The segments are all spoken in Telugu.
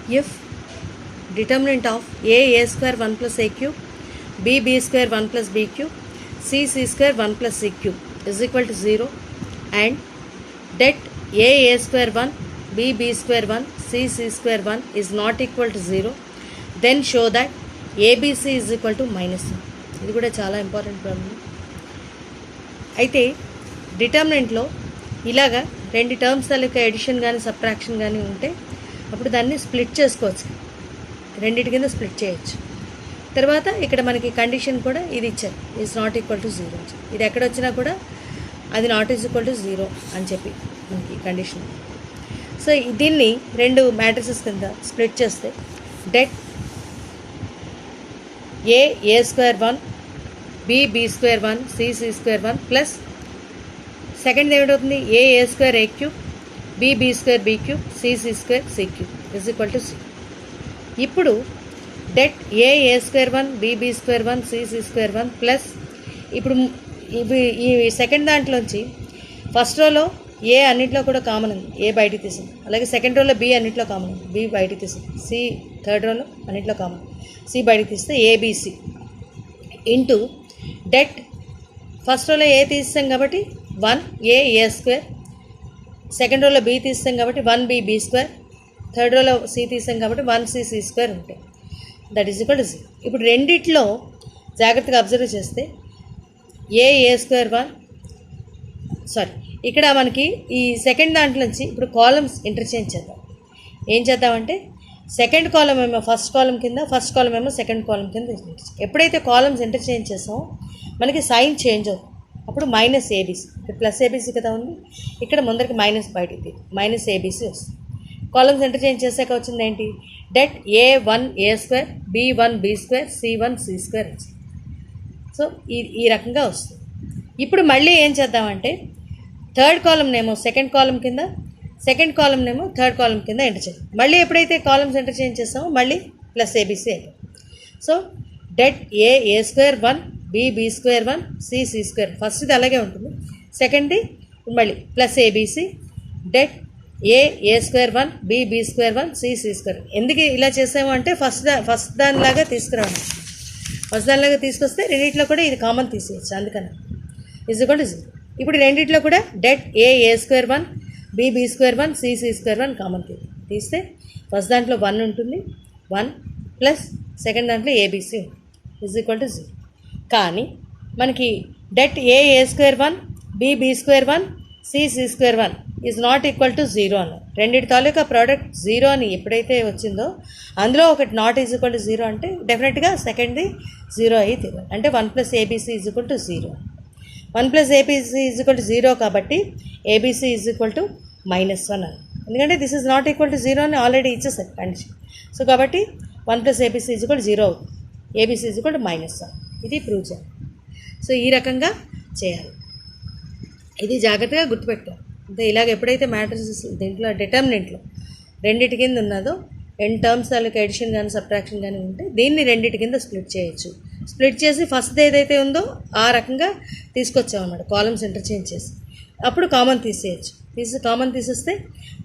if determinant of a square 1 plus a cube, b square 1 plus b cube, c square 1 plus c cube is equal to 0 and that a square 1, b square 1, c square 1 is not equal to 0, then show that abc is equal to -1. ఇది కూడా చాలా ఇంపార్టెంట్ ప్రాబ్లం. అయితే డిటర్మినెంట్లో ఇలాగా రెండు టర్మ్స్ తాలూకా ఎడిషన్ కానీ సబ్ట్రాక్షన్ కానీ ఉంటే అప్పుడు దాన్ని స్ప్లిట్ చేసుకోవచ్చు, రెండింటి కింద స్ప్లిట్ చేయొచ్చు. తర్వాత ఇక్కడ మనకి కండిషన్ కూడా ఇది ఇచ్చారు, ఈజ్ నాట్ ఈక్వల్ టు 0. ఇది ఎక్కడ వచ్చినా కూడా అది నాట్ ఈజ్ ఈక్వల్ టు 0 అని చెప్పి మనకి కండిషన్. సో దీన్ని రెండు మ్యాట్రిసెస్ కింద స్ప్లిట్ చేస్తే det A square 1, B square 1, C square 1 plus second ఏమిటవుతుంది A square A cube, B square B cube, C square C cube is equal to 0. ఇప్పుడు det A square 1, B square 1, C square 1 plus ఇప్పుడు ఈ సెకండ్ దాంట్లోంచి ఫస్ట్ రోలో ఏ అన్నింటిలో కూడా కామన్ ఉంది, ఏ బయటికి తీసింది. అలాగే సెకండ్ రోలో బి అన్నింటిలో కామన్ ఉంది, బి బయటికి తీసింది. సి థర్డ్ రోలో అన్నింటిలో కామన్, సి బయటికి తీస్తే ఏబిసి ఇంటూ డెట్ ఫస్ట్ రోలో ఏ తీస్తాం కాబట్టి 1 ఏ స్క్వేర్, సెకండ్ రోలో బి తీస్తాం కాబట్టి 1 బి స్క్వేర్, థర్డ్ రోలో సి తీస్తాం కాబట్టి 1 సి స్క్వేర్ ఉంటాయి. That is equal to 0. ఇప్పుడు రెండిట్లో జాగ్రత్తగా అబ్జర్వ్ చేస్తే ఏ స్క్వేర్ 1 సారీ ఇక్కడ మనకి ఈ సెకండ్ దాంట్లో నుంచి ఇప్పుడు కాలమ్స్ ఇంటర్చేంజ్ చేద్దాం. ఏం చేద్దామంటే సెకండ్ కాలం ఏమో ఫస్ట్ కాలం కింద, ఫస్ట్ కాలం ఏమో సెకండ్ కాలం కింద. ఎప్పుడైతే కాలమ్స్ ఇంటర్చేంజ్ చేస్తామో మనకి సైన్ చేంజ్ అవుతుంది. అప్పుడు మైనస్ ఏబీసీ, ఇక్కడ ప్లస్ ఏబీసీ కదా ఉంది, ఇక్కడ ముందరికి మైనస్ బయటికి మైనస్ ఏబీసీ వస్తుంది. కాలమ్స్ ఇంటర్చేంజ్ చేసాక వచ్చింది ఏంటి, det A one A square, B one B square, C one C square వచ్చింది. సో ఈ రకంగా వస్తుంది. ఇప్పుడు మళ్ళీ ఏం చేద్దామంటే థర్డ్ కాలంనేమో సెకండ్ కాలం కింద, సెకండ్ కాలంనేమో థర్డ్ కాలం కింద ఇంటర్చేంజ్. మళ్ళీ ఎప్పుడైతే కాలమ్స్ ఇంటర్చేంజ్ చేస్తామో మళ్ళీ ప్లస్ ఏబీసీ అయిపోయింది. So det A square 1, B square 1, C square ఫస్ట్ది అలాగే ఉంటుంది, సెకండ్ది మళ్ళీ plus ABC det A square 1, B square 1, C square. ఎందుకు ఇలా చేసాము అంటే ఫస్ట్ దానిలాగా తీసుకురావాలి. ఫస్ట్ దానిలాగా తీసుకొస్తే రెండిట్లో కూడా ఇది కామన్ తీసేయచ్చు, అందుకని ఈజ్ ఈక్వల్ టు 0. ఇప్పుడు రెండిట్లో కూడా det A square 1, B square 1, C square 1 common తీస్తే ఫస్ట్ దాంట్లో 1 ఉంటుంది, 1 ప్లస్ సెకండ్ దాంట్లో ఏబీసీ ఉంటుంది, ఈజ్ ఈక్వల్ టు 0. కానీ మనకి det A square 1, B square 1, C square 1 is not equal to 0 అన్నారు. రెండింటి తాలూకా ప్రోడక్ట్ 0 అని ఎప్పుడైతే వచ్చిందో అందులో ఒకటి నాట్ ఈజ్ ఈక్వల్ టు 0 అంటే డెఫినెట్గా సెకండ్ది 0 అయ్యి తీరాలి. అంటే 1 plus ABC is equal to 0. 1 plus ABC is equal to 0 కాబట్టి ఏబీసీ ఈజ్ ఈక్వల్ టు -1 అని. ఎందుకంటే this is not equal to 0 అని ఆల్రెడీ ఇచ్చేసారు కండిషన్. సో కాబట్టి 1 plus ABC is equal to 0 అవుతుంది, ఏబీసీ ఈజ్ ఈక్వల్ టు -1. ఇది ప్రూవ్ చేయాలి. సో ఈ రకంగా చేయాలి, ఇది జాగ్రత్తగా గుర్తుపెట్టాలి. అంటే ఇలాగ ఎప్పుడైతే మ్యాట్రిసెస్ దీంట్లో డిటర్మినెంట్లో రెండింటి కింద ఉన్నదో రెండు టర్మ్స్ తాలూకా ఎడిషన్ కానీ సబ్ట్రాక్షన్ కానీ ఉంటే దీన్ని రెండింటి కింద స్ప్లిట్ చేయొచ్చు. స్ప్లిట్ చేసి ఫస్ట్ ఏదైతే ఉందో ఆ రకంగా తీసుకొచ్చామన్నమాట, కాలమ్స్ ఇంటర్చేంజ్ చేసి అప్పుడు కామన్ తీసేయచ్చు. కామన్ తీసేస్తే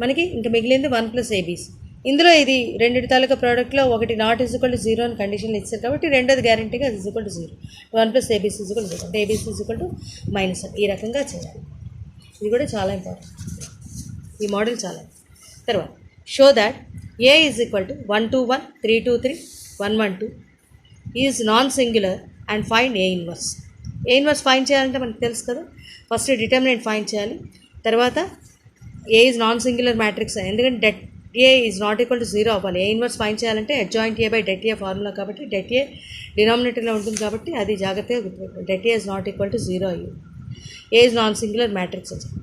మనకి ఇంకా మిగిలింది 1 ప్లస్ ఏబీసీ. ఇందులో ఇది రెండింటి తాలూకా ప్రోడక్ట్లో ఒకటి నాట్ ఈజ్ ఈక్వల్ టు 0 అని కండిషన్లు ఇచ్చారు కాబట్టి రెండోది గ్యారంటీగా is equal to 0. 1 plus ABC is equal to 0 అంటే ఏబీసీ ఈజ్ ఈక్వల్ టు -1. ఈ రకంగా చేయాలి. ఇది కూడా చాలా ఇంపార్టెంట్, ఈ మోడల్ చాలా. తర్వాత show that A is equal to 1 2 1 3 2 3 1 1 2 is non singular and find a inverse. A inverse find చేయాలంటే మనకు తెలుసు కదా, ఫస్ట్ డిటర్మినెంట్ ఫైండ్ చేయాలి, తర్వాత ఏ ఈజ్ నాన్ సింగులర్ మ్యాట్రిక్స్. ఎందుకంటే debt A is not equal to 0 అవ్వాలి. ఏ ఇన్వర్స్ ఫైండ్ చేయాలంటే adjoint A by det A formula కాబట్టి డెట్ ఏ డినామినేటర్లో ఉంటుంది కాబట్టి అది జాగ్రత్తగా గుర్తుపెట్టాలి. Det A is not equal to 0 అయ్యి A is non singular matrix వచ్చింది.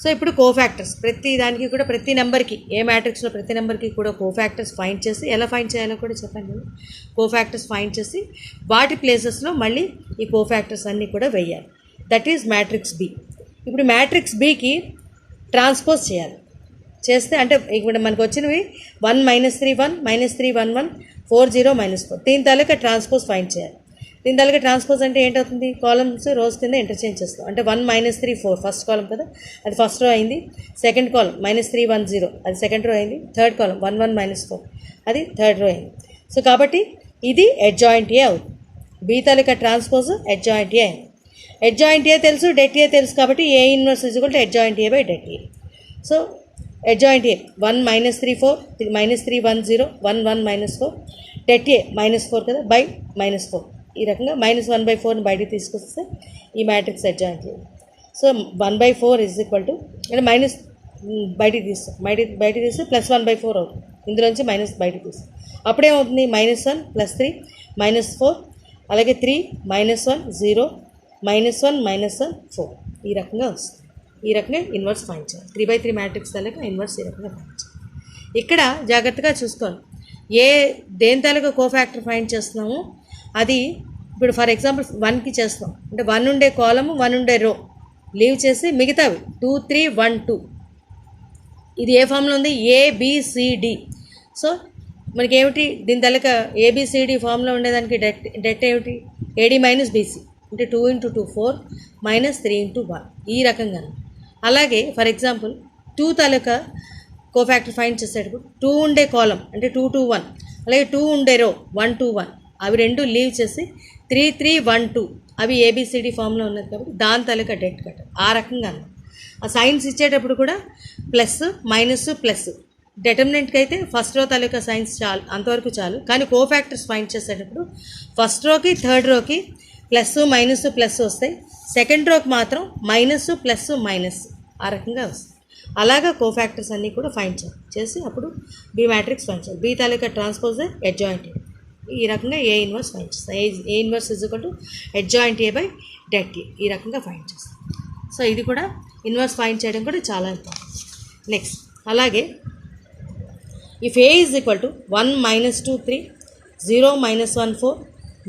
సో ఇప్పుడు కోఫ్యాక్టర్స్ ప్రతి దానికి కూడా ప్రతి నెంబర్కి ఏ మ్యాట్రిక్స్లో ప్రతి నెంబర్కి కూడా కోఫ్యాక్టర్స్ ఫైండ్ చేసి ఎలా ఫైండ్ చేయాలో కూడా చెప్పండి. కోఫ్యాక్టర్స్ ఫైండ్ చేసి వాటి ప్లేసెస్లో మళ్ళీ ఈ కోఫ్యాక్టర్స్ అన్నీ కూడా వేయాలి. That is matrix B. ఇప్పుడు మ్యాట్రిక్స్ బికి ట్రాన్స్పోజ్ చేయాలి. చేస్తే అంటే ఇప్పుడు మనకు వచ్చినవి 1 -3 1 -3 1 1 4 0 -4 దీని తాలూకా ట్రాన్స్పోజ్ ఫైండ్ చేయాలి. దీని తాలూకా ట్రాన్స్పోజ్ అంటే ఏంటవుతుంది, కాలమ్స్ రోస్ కింద ఇంటర్చేంజ్ చేస్తాం. అంటే 1 -3 4 ఫస్ట్ కాలం కదా, అది ఫస్ట్ రో అయింది. సెకండ్ కాలం -3 1 0 అది సెకండ్ రో అయింది. థర్డ్ కాలం 1 1 -4 అది థర్డ్ రో అయింది. సో కాబట్టి ఇది అడ్జాయింట్ ఏ అవుతుంది. బి తాలూకా ట్రాన్స్పోజ్ అడ్జాయింట్ ఏ అయింది. అడ్జాయింట్ ఏ తెలుసు, డెట్ ఏ తెలుసు, కాబట్టి A inverse = adjoint A by det A. So adjoint A 1 -3 4 -3 1 0 1 1 -4 det A -4 కదా బై -4. ఈ రకంగా -1/4 బయటికి తీసుకొస్తే ఈ మ్యాట్రిక్స్ అడ్జాయింట్ ఏ. సో 1/4 అంటే మైనస్ బయటికి తీస్తాం, బయటికి తీస్తే +1/4 అవుతుంది. ఇందులోంచి మైనస్ బయటికి తీస్తాం. అప్పుడేమవుతుంది, -1 +3 -4 అలాగే 3 -1 0 -1 -1 4 ఈ రకంగా వస్తుంది. ఈ రకంగా ఇన్వర్స్ ఫైండ్ చేయాలి. 3/3 మ్యాట్రిక్స్ తాలూకా ఇన్వర్స్ ఈ రకంగా ఫైండ్ చేయాలి. ఇక్కడ జాగ్రత్తగా చూసుకోవాలి, దేని తాలూకా కోఫ్యాక్టర్ ఫైండ్ చేస్తున్నాము అది. ఇప్పుడు ఫర్ ఎగ్జాంపుల్ 1కి చేస్తాం అంటే 1 ఉండే కాలము 1 ఉండే రో లీవ్ చేసి మిగతావి 2 3 1 2 ఇది ఏ ఫామ్లో ఉంది, ABCD. సో మనకి ఏమిటి దీని తాలూకా ABCD ఫామ్లో ఉండేదానికి డెట్ ఏమిటి, AD - BC అంటే 2 × 2 4 -3 × 1 ఈ రకంగా. అలాగే for example 2 taluka cofactor find చేసేటప్పుడు 2 ఉండే కాలం అంటే 2 2 1 అలాగే 2 ఉండే రో 1 2 1 అవి రెండు లీవ్ చేసి 3 3 1 2 అవి ABCD ఫామ్లో ఉన్నది కాబట్టి దాని తాలూకా డెట్ కట్టాలి. ఆ రకంగా ఆ సైన్స్ ఇచ్చేటప్పుడు కూడా ప్లస్ మైనస్ ప్లస్ డెటర్మినెంట్కి అయితే ఫస్ట్ రో తాలూకా సైన్స్ చాలు, అంతవరకు చాలు. కానీ కోఫ్యాక్టర్స్ ఫైండ్ చేసేటప్పుడు ఫస్ట్ రోకి థర్డ్ రోకి ప్లస్ మైనస్ ప్లస్ వస్తాయి, సెకండ్ రోకి మాత్రం మైనస్ ప్లస్ మైనస్ ఆ రకంగా వస్తాయి. అలాగా కోఫ్యాక్టర్స్ అన్నీ కూడా ఫైండ్ చేసి అప్పుడు బి మ్యాట్రిక్స్ ఫైండ్ చేయాలి. బి తాలూకా ట్రాన్స్పోజ్ అడ్జాయింట్ ఈ రకంగా ఏ ఇన్వర్స్ ఫైండ్ చేస్తాం. A inverse adjoint A by det ఏ ఈ రకంగా ఫైండ్ చేస్తాం. సో ఇది కూడా ఇన్వర్స్ ఫైండ్ చేయడం కూడా చాలా ఇంపార్టెంట్. నెక్స్ట్ అలాగే if A = 1 -2 3 0 -1 4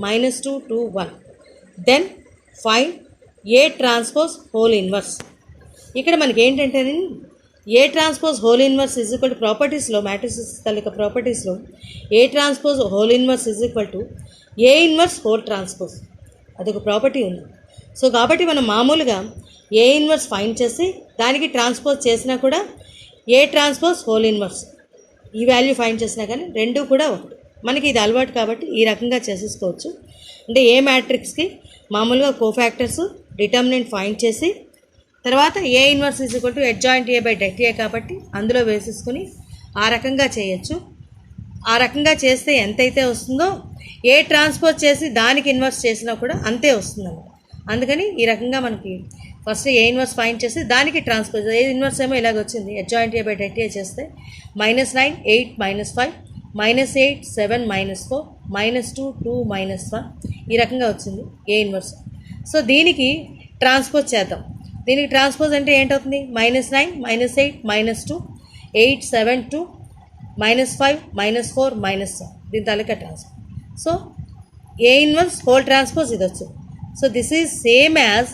-2 2 1 then find A transpose whole inverse. ఇక్కడ మనకి ఏంటంటే ఏ ట్రాన్స్పోజ్ హోల్ ఇన్వర్స్ ప్రాపర్టీస్లో మ్యాట్రిసెస్ తాలూకా ప్రాపర్టీస్లో A transpose whole inverse A inverse whole transpose అదొక ప్రాపర్టీ ఉంది. సో కాబట్టి మనం మామూలుగా ఏ ఇన్వర్స్ ఫైండ్ చేసి దానికి ట్రాన్స్పోజ్ చేసినా కూడా ఏ ట్రాన్స్పోజ్ హోల్ ఇన్వర్స్ ఈ వాల్యూ ఫైండ్ చేసినా కానీ రెండు కూడా ఒకటి. మనకి ఇది అలవాటు కాబట్టి ఈ రకంగా చేసేసుకోవచ్చు. అంటే ఏ మ్యాట్రిక్స్కి మామూలుగా కోఫ్యాక్టర్స్ డిటర్మినెంట్ ఫైండ్ చేసి తర్వాత ఏ inverse adjoint A by det ఏ కాబట్టి అందులో వేసేసుకుని ఆ రకంగా చేయొచ్చు. ఆ రకంగా చేస్తే ఎంతైతే వస్తుందో ఏ ట్రాన్స్పోజ్ చేసి దానికి ఇన్వర్స్ చేసినా కూడా అంతే వస్తుందన్నమాట. అందుకని ఈ రకంగా మనకి ఫస్ట్ ఏ ఇన్వర్స్ ఫైండ్ చేసి దానికి ట్రాన్స్పోజ్ ఏ ఇన్వర్స్ ఏమో ఇలాగ వచ్చింది. అడ్జాయింట్ ఏ బై డెట్ ఏ చేస్తే -9 8 -5 -8 7 -4 -2 2 -1 ఈ రకంగా వచ్చింది ఏ ఇన్వర్స్. సో దీనికి ట్రాన్స్పోజ్ చేద్దాం. దీనికి ట్రాన్స్పోజ్ అంటే ఏంటవుతుంది, -9 -8 -2 8 7 2 -5 -4 -1 దీని తాలూకా transpose. So A inverse whole transpose ఇది వచ్చింది. So this is same as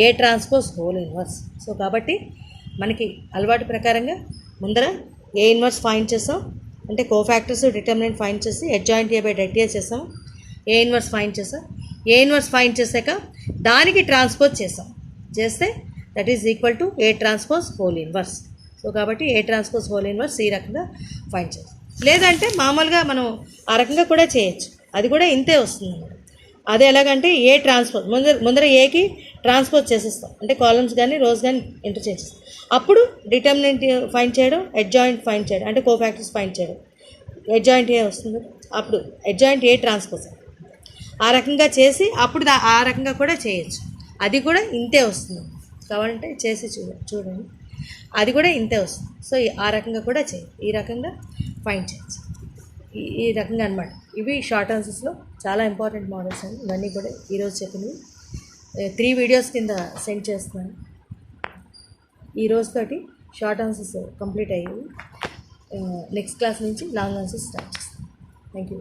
A transpose whole inverse. So కాబట్టి మనకి అలవాటు ప్రకారంగా ముందర ఏ ఇన్వర్స్ ఫైండ్ చేస్తాం అంటే కోఫ్యాక్టర్స్ డిటర్మినెంట్ ఫైండ్ చేసి adjoint A by det A చేస్తాం. ఏ ఇన్వర్స్ ఫైండ్ చేస్తాం. ఏ ఇన్వర్స్ ఫైండ్ చేశాక దానికి ట్రాన్స్పోజ్ చేస్తే that is equal to A transpose whole inverse. So కాబట్టి ఏ ట్రాన్స్పోజ్ హోల్ ఇన్వర్స్ ఈ రకంగా ఫైండ్ చేస్తాం. లేదంటే మామూలుగా మనం ఆ రకంగా కూడా చేయొచ్చు, అది కూడా ఇంతే వస్తుంది అన్నమాట. అది ఎలాగంటే ఏ ట్రాన్స్పోజ్ ముందర ఏకి ట్రాన్స్పోజ్ చేసేస్తాం అంటే కాలమ్స్ కానీ రోస్ కానీ ఇంటర్చేంజ్ చేస్తాం. అప్పుడు డిటర్మినెంట్ ఫైండ్ చేయడం, అడ్జాయింట్ ఫైండ్ చేయడం అంటే కోఫ్యాక్టర్స్ ఫైండ్ చేయడం, అడ్జాయింట్ ఏ వస్తుంది. అప్పుడు అడ్జాయింట్ ఏ ట్రాన్స్పోజ్ ఆ రకంగా చేసి అప్పుడు ఆ రకంగా కూడా చేయొచ్చు, అది కూడా ఇంతే వస్తుంది. కావాలంటే చేసి చూడండి, అది కూడా ఇంతే వస్తుంది. సో ఆ రకంగా కూడా చేయాలి, ఈ రకంగా ఫైండ్ చేయొచ్చు, ఈ రకంగా అనమాట. ఇవి షార్ట్ ఆన్సర్స్లో చాలా ఇంపార్టెంట్ మోడల్స్ అండి. ఇవన్నీ కూడా ఈరోజు చెప్పినవి 3 వీడియోస్ కింద సెండ్ చేస్తున్నాను. ఈ రోజుతోటి షార్ట్ ఆన్సర్స్ కంప్లీట్ అయ్యాయి. నెక్స్ట్ క్లాస్ నుంచి లాంగ్ ఆన్సర్స్ స్టార్ట్ చేస్తాను. Thank you.